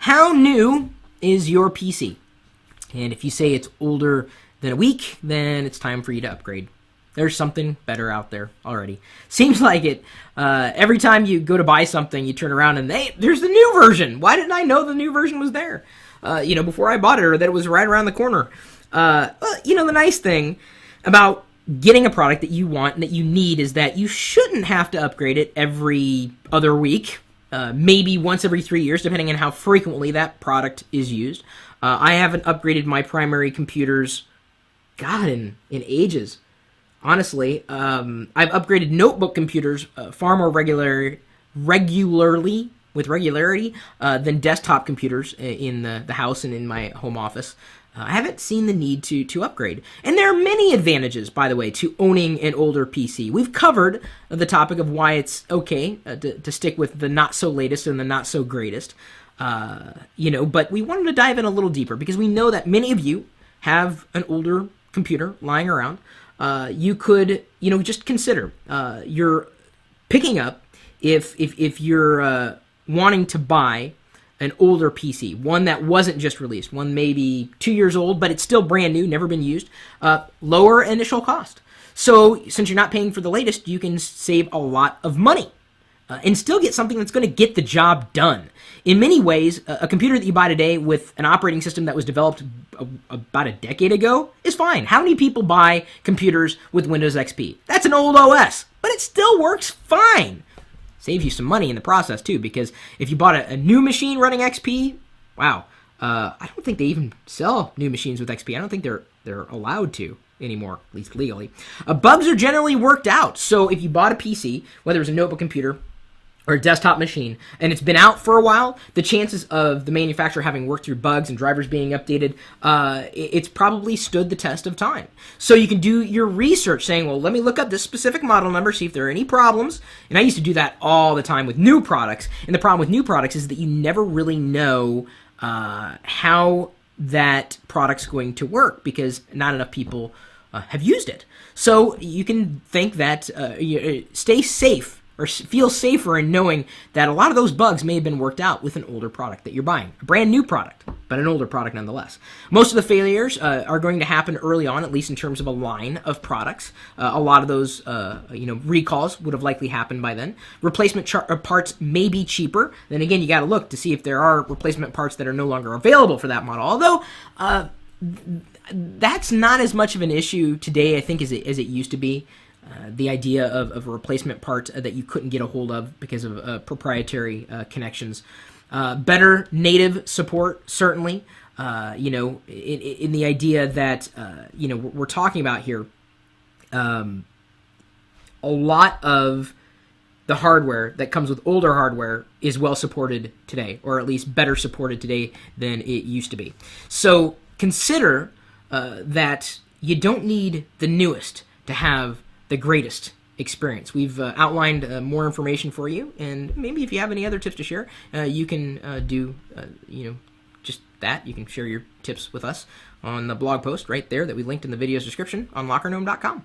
How new is your PC? And if you say it's older than a week, then it's time for you to upgrade. There's something better out there already. Seems like it. Every time you go to buy something, you turn around and there's the new version. Why didn't I know the new version was there? Before I bought it, or that it was right around the corner. The nice thing about getting a product that you want and that you need is that you shouldn't have to upgrade it every other week. Maybe once every 3 years, depending on how frequently that product is used. I haven't upgraded my primary computers, in ages. Honestly, I've upgraded notebook computers far more regularly than desktop computers in the house and in my home office. I haven't seen the need to upgrade. And there are many advantages, by the way, to owning an older PC. We've covered the topic of why it's okay to stick with the not-so-latest and the not-so-greatest. But we wanted to dive in a little deeper because we know that many of you have an older computer lying around. You could, just consider you're picking up if you're wanting to buy an older PC, one that wasn't just released, one maybe 2 years old, but it's still brand new, never been used, lower initial cost. So since you're not paying for the latest, you can save a lot of money and still get something that's going to get the job done. In many ways, a computer that you buy today with an operating system that was developed about a decade ago is fine. How many people buy computers with Windows XP? That's an old OS, but it still works fine. Saves you some money in the process, too, because if you bought a new machine running XP, wow, I don't think they even sell new machines with XP. I don't think they're allowed to anymore, at least legally. Bugs are generally worked out, so if you bought a PC, whether it's a notebook computer or a desktop machine, and it's been out for a while, the chances of the manufacturer having worked through bugs and drivers being updated, it's probably stood the test of time. So you can do your research saying, well, let me look up this specific model number, see if there are any problems. And I used to do that all the time with new products. And the problem with new products is that you never really know how that product's going to work because not enough people have used it. So you can think that stay safe or feel safer in knowing that a lot of those bugs may have been worked out with an older product that you're buying. A brand new product, but an older product nonetheless. Most of the failures are going to happen early on, at least in terms of a line of products. A lot of those recalls would have likely happened by then. Replacement parts may be cheaper. Then again, you got to look to see if there are replacement parts that are no longer available for that model. Although that's not as much of an issue today, I think, as it used to be. The idea of a replacement part that you couldn't get a hold of because of proprietary connections. Better native support, certainly. In the idea that, we're talking about here, a lot of the hardware that comes with older hardware is well supported today, or at least better supported today than it used to be. So consider that you don't need the newest to have the greatest experience. We've outlined more information for you, and maybe if you have any other tips to share, you can do just that. You can share your tips with us on the blog post right there that we linked in the video's description on LockerGnome.com.